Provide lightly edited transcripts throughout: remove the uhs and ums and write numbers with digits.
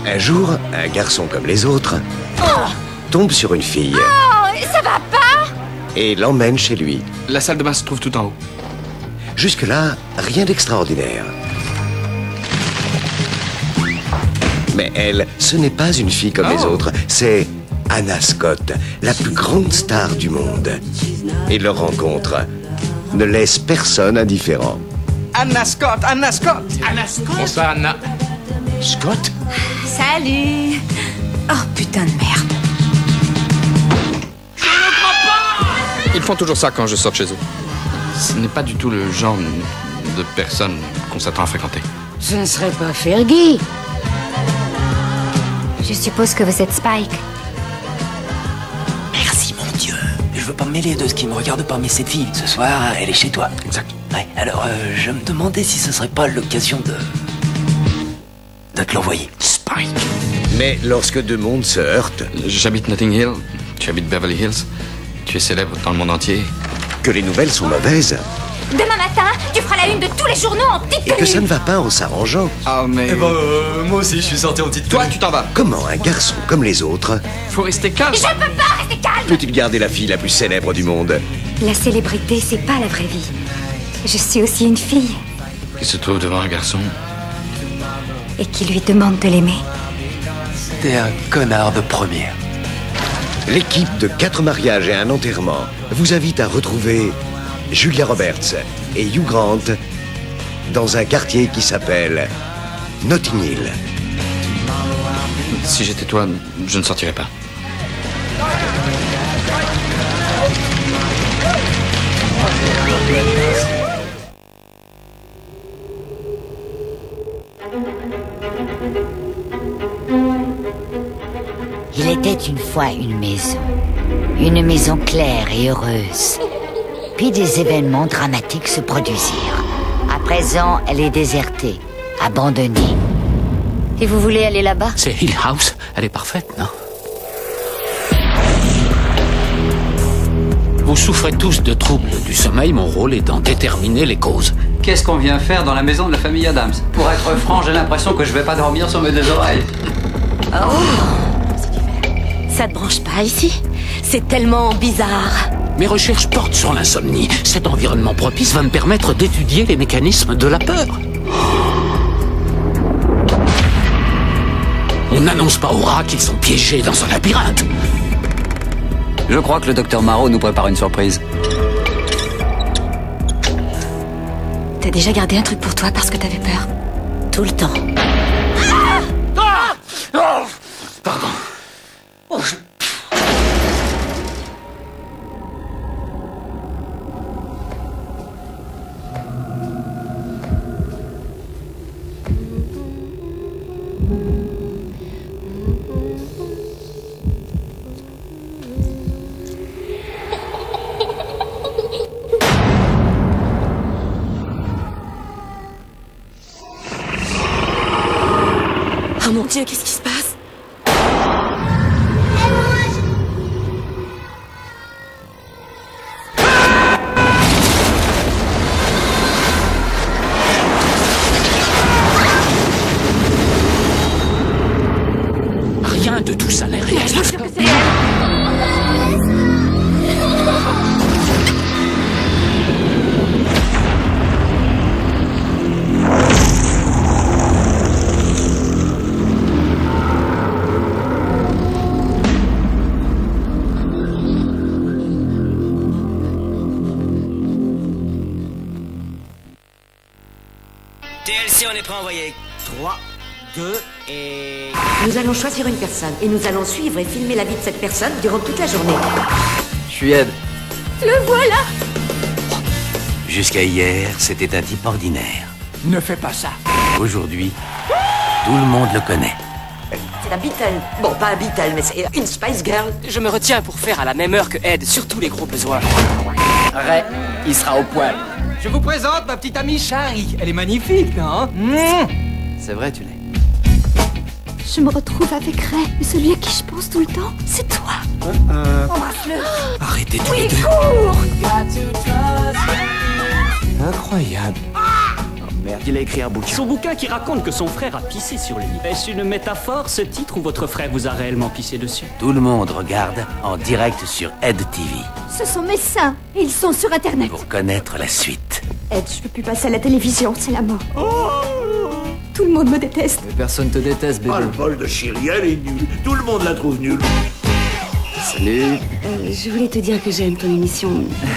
Un jour, un garçon comme les autres tombe sur une fille Ça va pas? et l'emmène chez lui. La salle de bain se trouve tout en haut. Jusque-là, rien d'extraordinaire. Mais elle, ce n'est pas une fille comme les autres, c'est Anna Scott, la plus grande star du monde. Et leur rencontre ne laisse personne indifférent. Anna Scott, Anna Scott. Anna Scott. Bonsoir, Anna. Scott. Salut. Oh putain de merde. Ils font toujours ça quand je sors de chez eux. Ce n'est pas du tout le genre de personne qu'on s'attend à fréquenter. Ce ne serait pas Fergie. Je suppose que vous êtes Spike. Merci, mon Dieu. Je veux pas me mêler de ce qui me regarde parmi cette fille. Ce soir, elle est chez toi. Exact. Ouais, alors je me demandais si ce serait pas l'occasion de te l'envoyer. Spike. Mais lorsque deux mondes se heurtent, J'habite Notting Hill, tu habites Beverly Hills. Tu es célèbre dans le monde entier. que les nouvelles sont mauvaises Demain matin, tu feras la une de tous les journaux en petite et que tenue. ça ne va pas en s'arrangeant. Ah, mais... moi aussi, je suis sorti en petite Toi, tu t'en vas. Comment un garçon comme les autres Faut rester calme. Je peux pas rester calme. peut-il garder la fille la plus célèbre du monde? La célébrité, c'est pas la vraie vie. Je suis aussi une fille Il se trouve devant un garçon. et qui lui demande de l'aimer. T'es un connard de première. L'équipe de 4 mariages et un enterrement vous invite à retrouver Julia Roberts et Hugh Grant dans un quartier qui s'appelle Notting Hill. Si j'étais toi, je ne sortirais pas. Il était une fois une maison claire et heureuse. Puis des événements dramatiques se produisirent. À présent, elle est désertée, abandonnée. Et vous voulez aller là-bas? C'est Hill House. Elle est parfaite, non? Vous souffrez tous de troubles du sommeil. Mon rôle est d'en déterminer les causes. Qu'est-ce qu'on vient faire dans la maison de la famille Adams? Pour être franc, j'ai l'impression que je vais pas dormir sur mes deux oreilles. Ça te branche pas ici? C'est tellement bizarre. Mes recherches portent sur l'insomnie. Cet environnement propice va me permettre d'étudier les mécanismes de la peur. On n'annonce pas aux rats qu'ils sont piégés dans un labyrinthe. Je crois que le docteur Marrow nous prépare une surprise. T'as déjà gardé un truc pour toi parce que t'avais peur? Tout le temps. Oh mon Dieu, qu'est-ce qui se passe? Rien de tout ça n'est réel. Je suis sûre que c'est elle. TLC, on est prêt à envoyer. 3, 2 et... Nous allons choisir une personne et nous allons suivre et filmer la vie de cette personne durant toute la journée. Je suis Ed. Le voilà! Jusqu'à hier, c'était un type ordinaire. Ne fais pas ça. Aujourd'hui, tout le monde le connaît. c'est un Beatle. Bon, pas un Beatle, mais c'est une Spice Girl. Je me retiens pour faire à la même heure que Ed, surtout les gros besoins. Ray, il sera au poil. Je vous présente ma petite amie Shari. Elle est magnifique, non? C'est vrai, tu l'es. Je me retrouve avec Ray, mais celui à qui je pense tout le temps, c'est toi. Arrêtez tous Oui, les deux. cours! Incroyable. Merde, il a écrit un bouquin. Son bouquin qui raconte que son frère a pissé sur lui. Est-ce une métaphore, ce titre, ou votre frère vous a réellement pissé dessus? Tout le monde regarde en direct sur Ed TV Ce sont mes seins, et ils sont sur Internet. pour connaître la suite. Ed, je peux plus passer à la télévision, c'est la mort. Tout le monde me déteste. Mais personne te déteste, bébé. Ah, le bol de chérie, elle est nulle. Tout le monde la trouve nulle. Salut. Je voulais te dire que j'aime ton émission.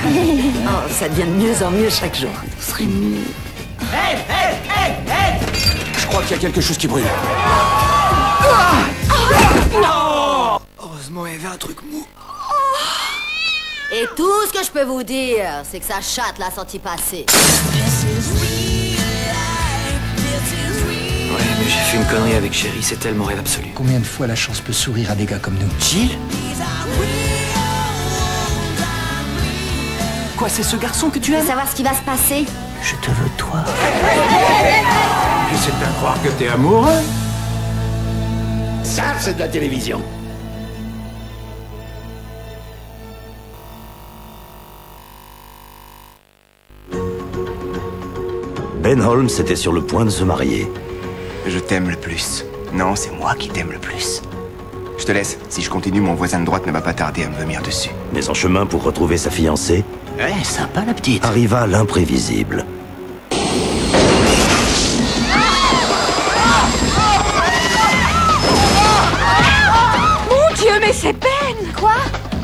Oh, ça devient de mieux en mieux chaque jour. Ce serait mieux. Je crois qu'il y a quelque chose qui brûle. Heureusement, il y avait un truc mou. Et tout ce que je peux vous dire, c'est que ça chatte la sortie passée. Ouais, mais j'ai fait une connerie avec Chérie, c'est tellement rêve absolu. Combien de fois la chance peut sourire à des gars comme nous? Jill? Quoi, c'est ce garçon que tu Tu veux veux savoir ce qui va se passer? Je te veux toi. J'essaie de bien croire que t'es amoureux. Ça, c'est de la télévision. Ben Holmes était sur le point de se marier. Je t'aime le plus. Non, c'est moi qui t'aime le plus. Je te laisse. Si je continue, mon voisin de droite ne va pas tarder à me vomir dessus. Mais en chemin pour retrouver sa fiancée, Ouais, sympa la petite. arriva l'imprévisible. Mon Dieu, mais c'est Ben! Quoi?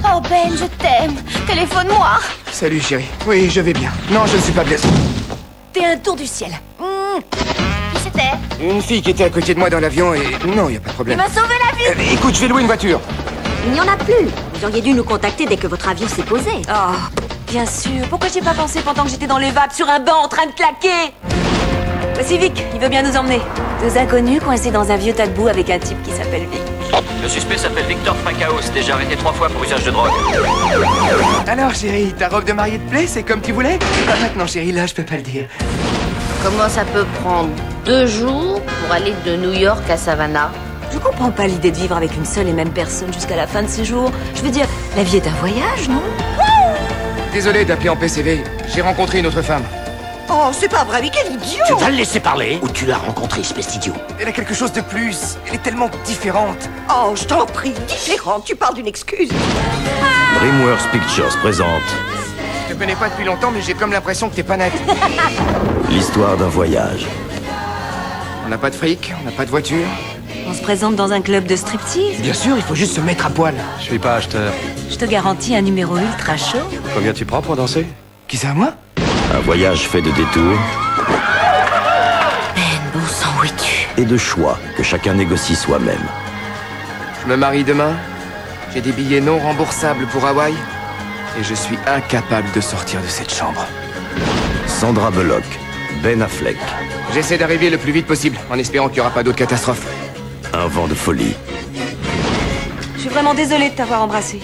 Oh Ben, je t'aime. Téléphone-moi. Salut chérie. Oui, je vais bien. Non, je ne suis pas blessé. T'es un tour du ciel. Qui c'était? Une fille qui était à côté de moi dans l'avion et... Non, il n'y a pas de Il problème. m'a sauvé la vie. Écoute, je vais louer une voiture. Il n'y en a plus. Vous auriez dû nous contacter dès que votre avion s'est posé. Oh, bien sûr. Pourquoi j'y ai pas pensé pendant que j'étais dans les vapes sur un banc en train de claquer? Pacifique, il veut bien nous emmener. Deux inconnus coincés dans un vieux tas de boue avec un type qui s'appelle Vic. Le suspect s'appelle Victor Frackaos, déjà arrêté 3 fois pour usage de drogue. Alors chérie, ta robe de mariée te plaît? C'est comme tu voulais? Ah, maintenant chérie, là, je peux pas le dire. Comment ça peut prendre 2 jours pour aller de New York à Savannah? Je comprends pas l'idée de vivre avec une seule et même personne jusqu'à la fin de ses jours. Je veux dire, la vie est un voyage, non? Désolé d'appeler en PCV. J'ai rencontré une autre femme. Oh, c'est pas vrai, mais quel idiot! Tu vas le laisser parler ou tu l'as rencontré, espèce d'idiot? Elle a quelque chose de plus. Elle est tellement différente. Oh, je t'en prie, différente, tu parles d'une excuse. DreamWorks Pictures présente Je te connais pas depuis longtemps, mais j'ai comme l'impression que t'es pas nette. l'histoire d'un voyage. On n'a pas de fric, on n'a pas de voiture. On se présente dans un club de striptease. Bien sûr, il faut juste se mettre à poil. Je suis pas acheteur. Je te garantis un numéro ultra chaud. Combien tu prends pour danser? Qui c'est à moi? Un voyage fait de détours Ben, bon sang, où es-tu? et de choix que chacun négocie soi-même. Je me marie demain. J'ai des billets non remboursables pour Hawaï. Et je suis incapable de sortir de cette chambre. Sandra Bullock, Ben Affleck, J'essaie d'arriver le plus vite possible, en espérant qu'il n'y aura pas d'autres catastrophes. un vent de folie. Je suis vraiment désolée de t'avoir embrassé.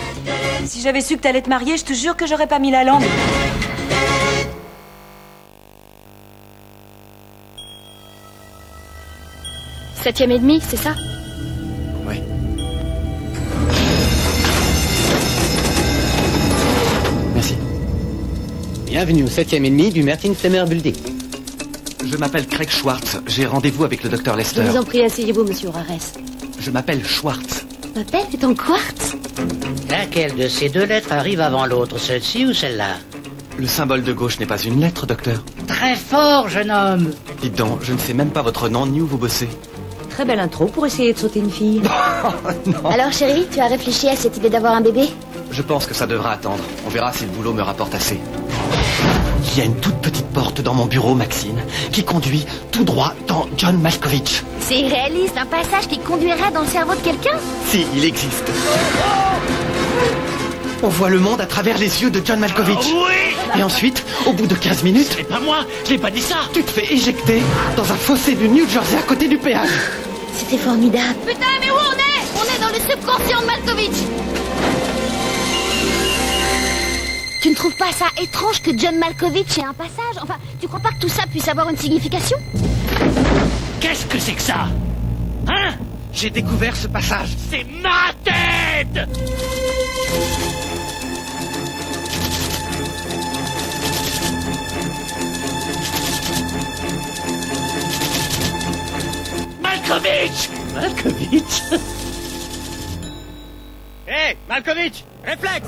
Si j'avais su que t'allais te marier, je te jure que j'aurais pas mis la langue. Septième et demi, c'est ça? Oui. Merci. Bienvenue au 7e du Martin Flemmer Building. Je m'appelle Craig Schwartz. J'ai rendez-vous avec le docteur Je Lester. vous en prie, asseyez-vous, monsieur Rares. Je m'appelle Schwartz. Ma pelle est en quartz. Laquelle de ces 2 lettres arrive avant l'autre, celle-ci ou celle-là? Le symbole de gauche n'est pas une lettre, docteur. Très fort, jeune homme. Dites donc, je ne sais même pas votre nom ni où vous bossez. Très belle intro pour essayer de sauter une fille. Alors, chérie, tu as réfléchi à cette idée d'avoir un bébé? Je pense que ça devra attendre. On verra si le boulot me rapporte assez. Il y a une toute petite porte dans mon bureau, Maxine, qui conduit tout droit dans John Malkovich. C'est irréaliste, un passage qui conduirait dans le cerveau de quelqu'un? Si, il existe. On voit le monde à travers les yeux de John Malkovich. Et ensuite, au bout de 15 minutes... C'est pas moi, je n'ai pas dit ça. Tu te fais éjecter dans un fossé du New Jersey à côté du péage. C'était formidable. Putain, mais où on est? On est dans le subconscient de Malkovich. Tu ne trouves pas ça étrange que John Malkovich ait un passage? Enfin, tu crois pas que tout ça puisse avoir une signification? Qu'est-ce que c'est que ça? Hein? J'ai découvert ce passage. C'est ma tête! Malkovich! Malkovich? Hé, Malkovich! Réflexe!